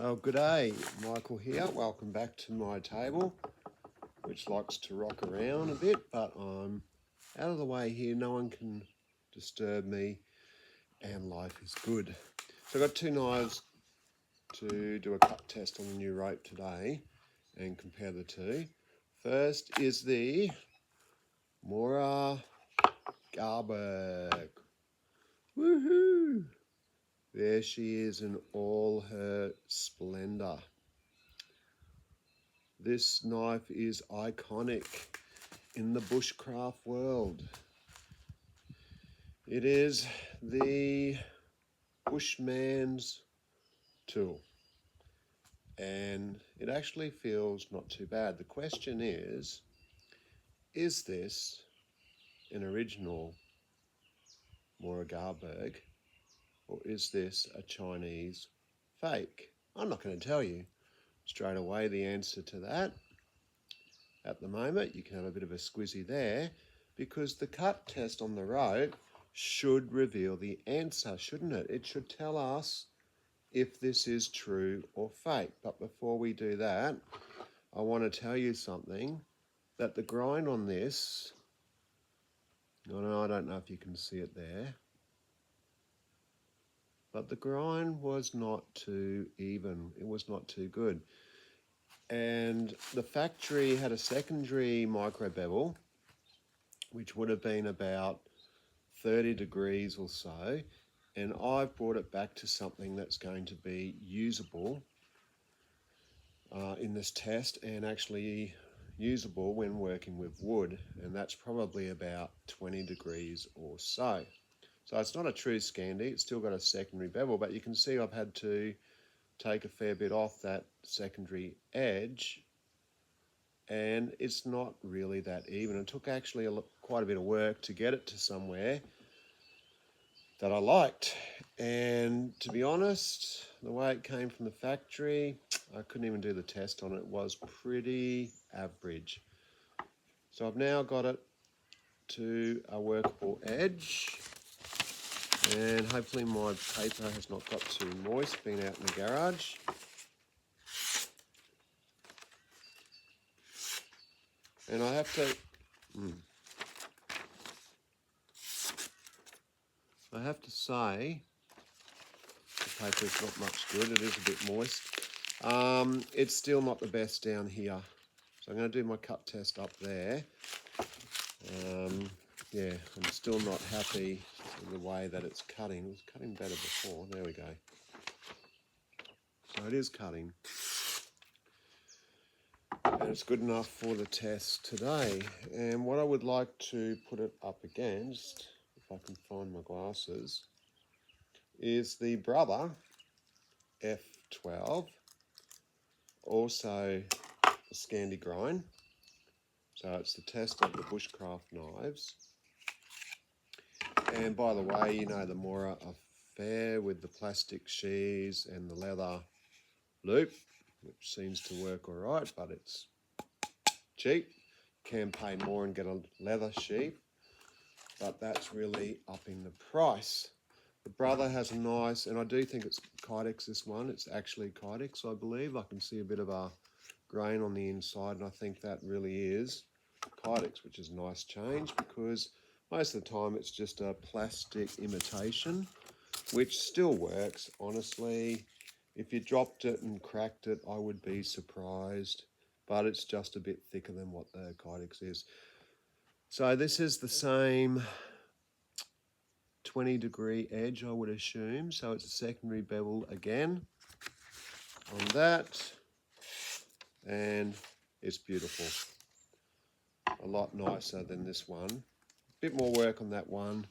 Oh, good day, Michael here. Welcome back to my table, which likes to rock around a bit, but I'm out of the way here. No one can disturb me, and life is good. So I've got two knives to do a cut test on the new rope today and compare the two. First is the Mora Garberg. Woohoo! There she is in all her splendor. This knife is iconic in the bushcraft world. It is the bushman's tool, and it actually feels not too bad. The question is this an original Mora Garberg, or is this a Chinese fake? I'm not going to tell you straight away the answer to that. At the moment, you can have a bit of a squizzy there, because the cut test on the rope should reveal the answer, shouldn't it? It should tell us if this is true or fake. But before we do that, I want to tell you something, that the grind on this, I don't know if you can see it there, but the grind was not too even. It was not too good. And the factory had a secondary micro bevel, which would have been about 30 degrees or so, and I've brought it back to something that's going to be usable in this test, and actually usable when working with wood, and that's probably about 20 degrees or so. So it's not a true Scandi, it's still got a secondary bevel, but you can see I've had to take a fair bit off that secondary edge, and it's not really that even. It took actually quite a bit of work to get it to somewhere that I liked, and to be honest, the way it came from the factory, I couldn't even do the test on it. It was pretty average. So I've now got it to a workable edge, and hopefully my paper has not got too moist, being out in the garage. And I have to say, the paper's not much good. It is a bit moist. It's still not the best down here. So I'm going to do my cut test up there. Yeah, I'm still not happy with the way that it's cutting. It was cutting better before. There we go. So it is cutting. And it's good enough for the test today. And what I would like to put it up against, if I can find my glasses, is the brother f012, also a Scandi grind. So it's the test of the bushcraft knives. And by the way, you know the Mora are fair with the plastic sheaths and the leather loop, which seems to work all right, but it's cheap. Can pay more and get a leather sheath, but that's really upping the price. The brother has a nice, and I do think it's Kydex, this one. It's actually Kydex, I believe. I can see a bit of a grain on the inside, and I think that really is Kydex, which is a nice change, because most of the time it's just a plastic imitation, which still works, honestly. If you dropped it and cracked it, I would be surprised, but it's just a bit thicker than what the Kydex is. So this is the same 20 degree edge, I would assume. So it's a secondary bevel again on that, and it's beautiful. A lot nicer than this one. A bit more work on that one,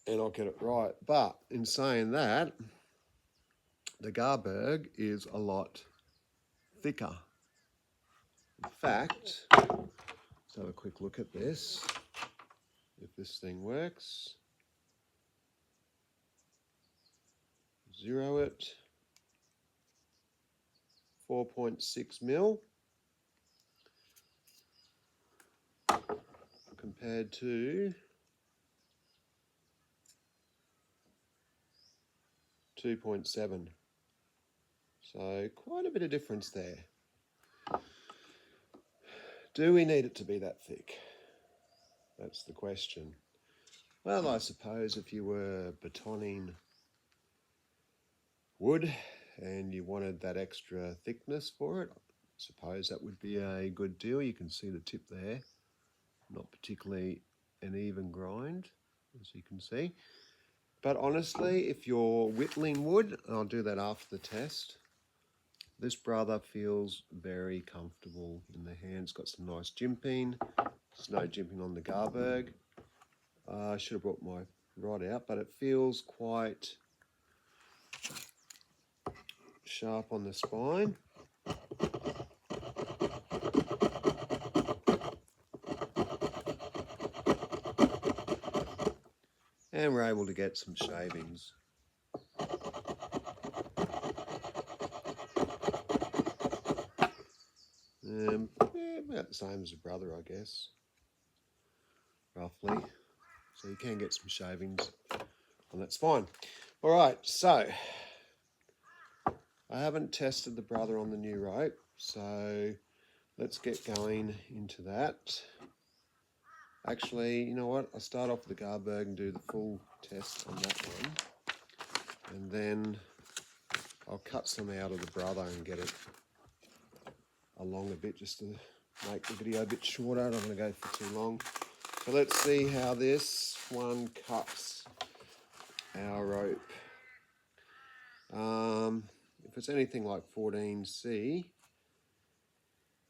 and I'll get it right. But in saying that, the Garberg is a lot thicker. In fact, let's have a quick look at this, if this thing works. Zero it, 4.6 mil, compared to 2.7. So quite a bit of difference there. Do we need it to be that thick? That's the question. Well, I suppose if you were betoning wood and you wanted that extra thickness for it, I suppose that would be a good deal. You can see the tip there, not particularly an even grind, as you can see. But honestly, if you're whittling wood, and I'll do that after the test, this brother feels very comfortable in the hand. It's got some nice jimping. There's no jimping on the Garberg. I should have brought my rod out, but it feels quite sharp on the spine. And we're able to get some shavings. Yeah, about the same as a brother, I guess, roughly. So you can get some shavings on that spine. All right, so I haven't tested the brother on the new rope, so let's get going into that. Actually, you know what? I'll start off with the Garberg and do the full test on that one. And then I'll cut some out of the brother and get it along a bit just to make the video a bit shorter. I don't want to go for too long. So let's see how this one cuts our rope. If it's anything like 14C,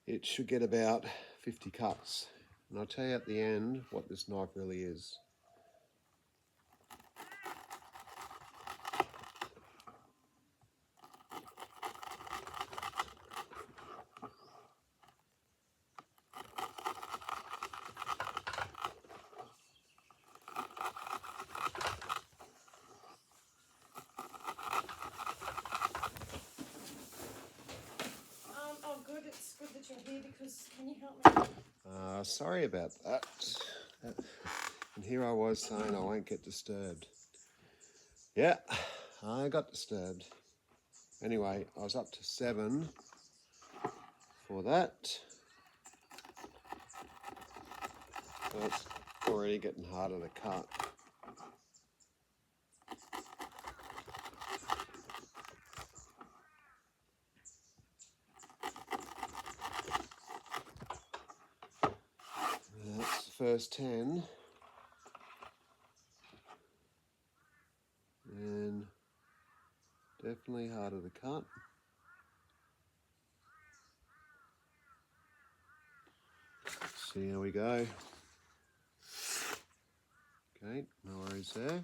it should get about 50 cuts. And I'll tell you at the end what this knife really is. Good. It's good that you're here because can you help me? Sorry about that. And here I was saying I won't get disturbed. Yeah, I got disturbed. Anyway, I was up to 7 for that. So it's already getting harder to cut. That's the first 10. And definitely harder to cut. See how we go. Okay, no worries there.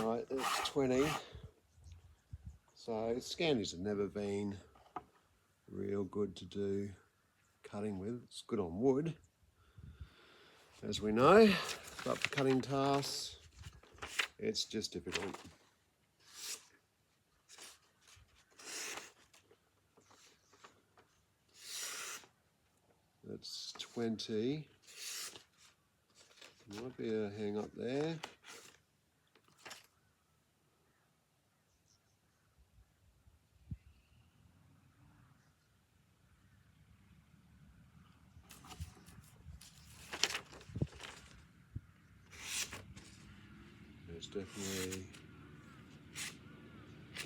Right, that's 20. So Scandies have never been real good to do cutting with. It's good on wood, as we know, but for cutting tasks, it's just difficult. That's 20. Might be a hang up there. There's definitely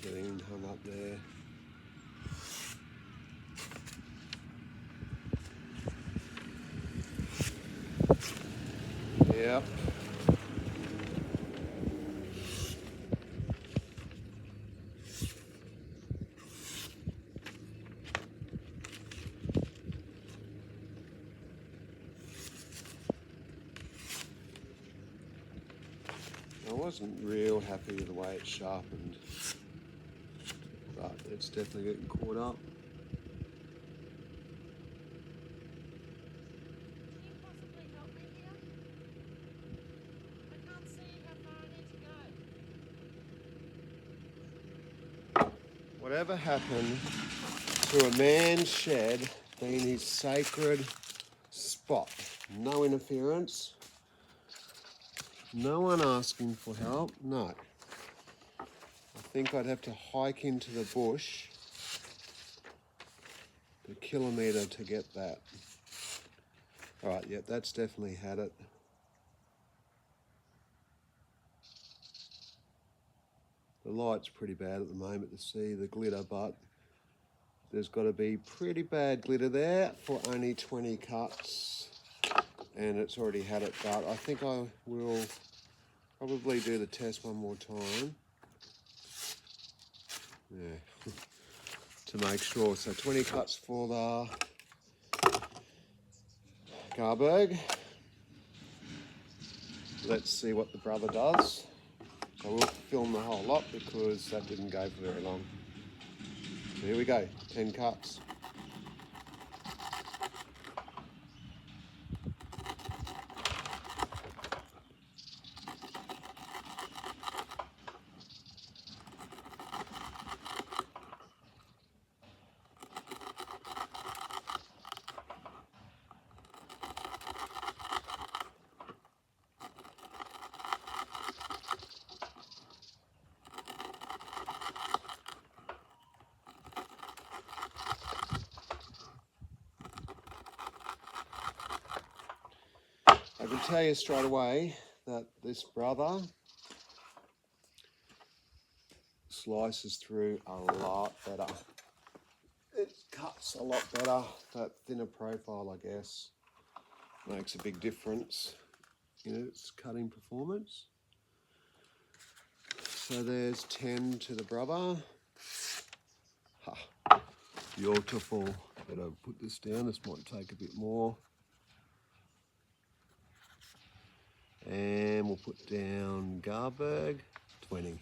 getting hung up there. Yep. wasn't real happy with the way it sharpened, but it's definitely getting caught up. Can you possibly help me here? I can't see how far I need to go. Whatever happened to a man's shed being his sacred spot? No interference, no one asking for help, no. I think I'd have to hike into the bush a kilometre to get that. All right, yep, that's definitely had it. The light's pretty bad at the moment to see the glitter, but there's got to be pretty bad glitter there for only 20 cuts, and it's already had it, but I think I will probably do the test one more time. Yeah, to make sure. So 20 cuts for the Garberg. Let's see what the brother does. I will film the whole lot because that didn't go for very long. So here we go, 10 cuts. I can tell you straight away that this brother slices through a lot better. It cuts a lot better. That thinner profile, I guess, makes a big difference in its cutting performance. So there's 10 to the brother. Ha, beautiful. Better put this down. This might take a bit more. And we'll put down Garberg, 20.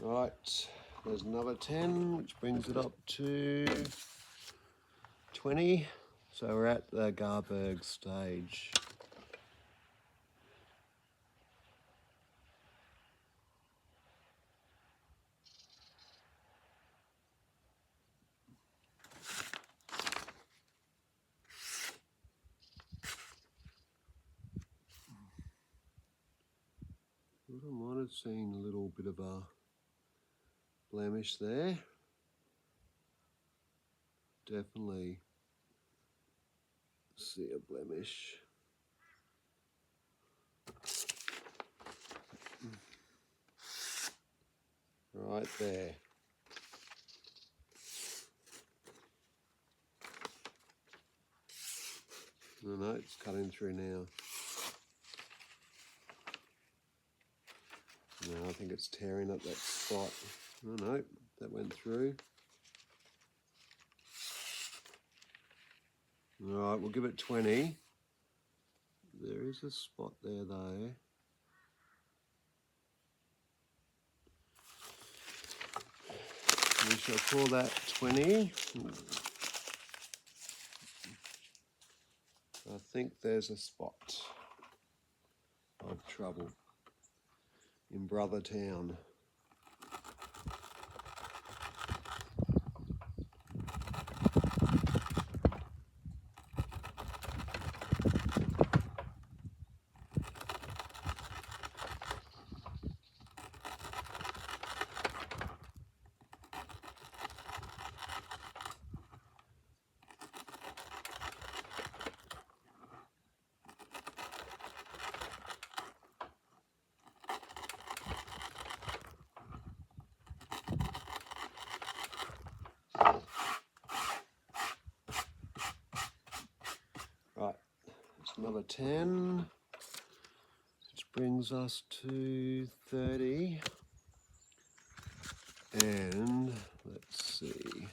Right, there's another 10, which brings it up to 20. So we're at the Garberg stage. I might have seen a little bit of a blemish there. Definitely see a blemish. Right there. No, it's cutting through now. No, I think it's tearing up that spot. Oh no, that went through. All right, we'll give it 20. There is a spot there though. We shall call that 20. I think there's a spot of trouble in Brothertown. another 10, which brings us to 30. And let's see,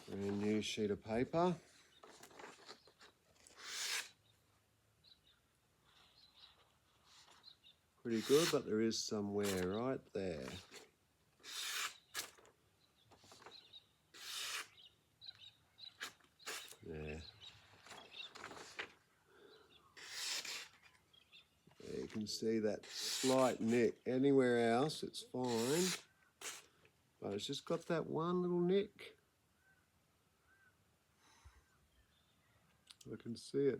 brand new sheet of paper. Pretty good, but there is some wear right there. Yeah. You can see that slight nick. Anywhere else, it's fine. But it's just got that one little nick. I can see it.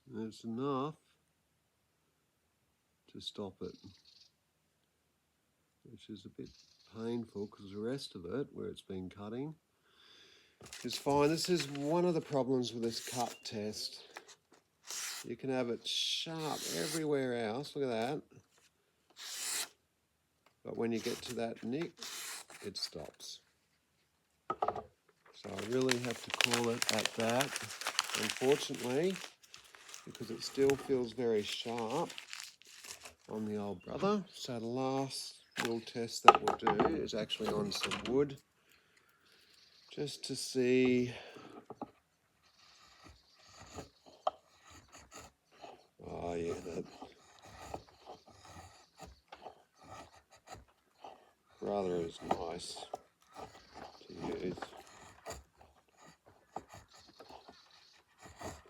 There's enough to stop it, which is a bit painful because the rest of it, where it's been cutting, is fine. This is one of the problems with this cut test. You can have it sharp everywhere else, look at that. But when you get to that nick, it stops. So I really have to call it at that, unfortunately, because it still feels very sharp on the old brother. So the last little test that we'll do is actually on some wood, just to see. Oh yeah, that brother is nice to use.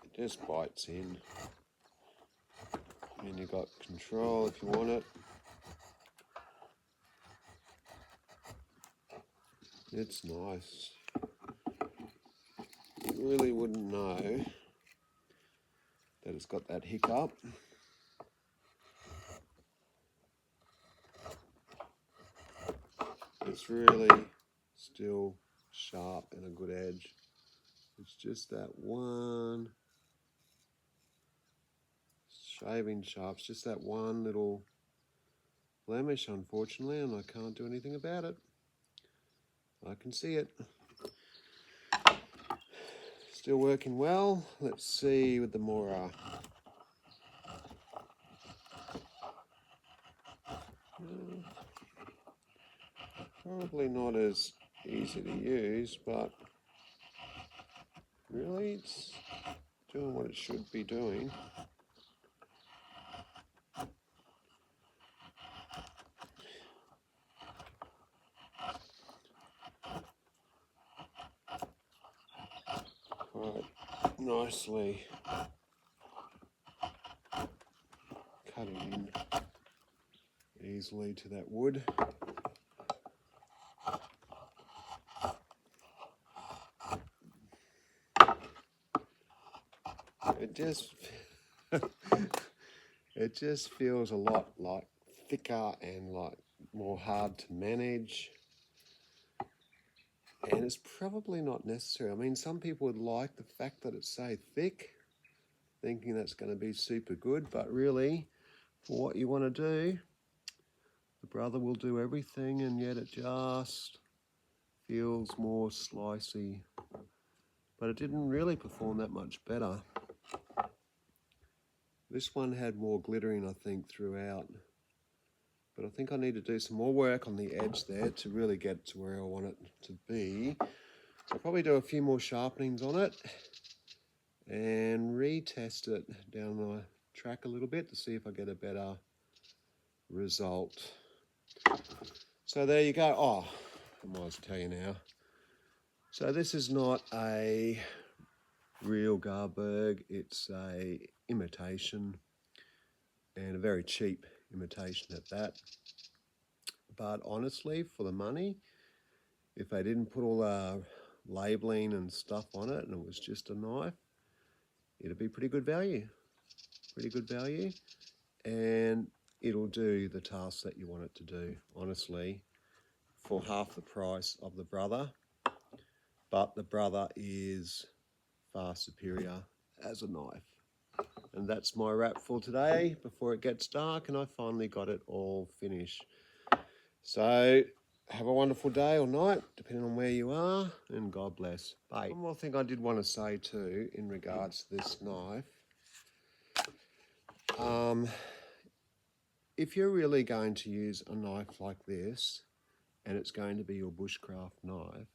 It just bites in, and you got control if you want it. It's nice. You really wouldn't know that it's got that hiccup. It's really still sharp and a good edge. It's just that one shaving sharp, it's just that one little blemish, unfortunately, and I can't do anything about it. I can see it. Still working well. Let's see with the Mora. Probably not as easy to use, but really it's doing what it should be doing. Quite nicely cutting in easily to that wood. It just feels a lot like thicker and like more hard to manage. And it's probably not necessary. I mean, some people would like the fact that it's so thick, thinking that's going to be super good, but really, for what you want to do, the brother will do everything, and yet it just feels more slicey. But it didn't really perform that much better. This one had more glittering, I think, throughout. But I think I need to do some more work on the edge there to really get to where I want it to be. So I'll probably do a few more sharpenings on it and retest it down the track a little bit to see if I get a better result. So there you go. Oh, I might as well tell you now. So this is not a real Garberg, it's a imitation, and a very cheap imitation at that. But honestly, for the money, if they didn't put all the labeling and stuff on it and it was just a knife, it'd be pretty good value. Pretty good value. And it'll do the task that you want it to do, honestly, for half the price of the brother. But the brother is far superior as a knife. And that's my wrap for today before it gets dark and I finally got it all finished. So have a wonderful day or night, depending on where you are, and God bless. Bye. One more thing I did want to say too in regards to this knife. If you're really going to use a knife like this, and it's going to be your bushcraft knife,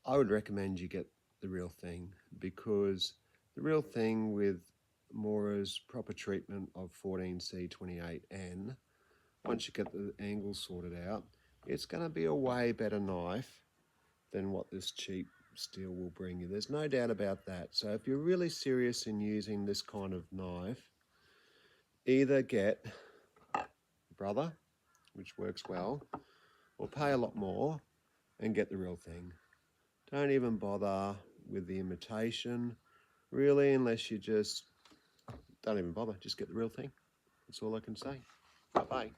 I would recommend you get the real thing, because the real thing with Mora's proper treatment of 14C28N, once you get the angle sorted out, it's going to be a way better knife than what this cheap steel will bring you. There's no doubt about that. So if you're really serious in using this kind of knife, either get Brother, which works well, or pay a lot more and get the real thing. Don't even bother with the imitation, really, unless you just don't even bother. Just get the real thing. That's all I can say. Bye-bye.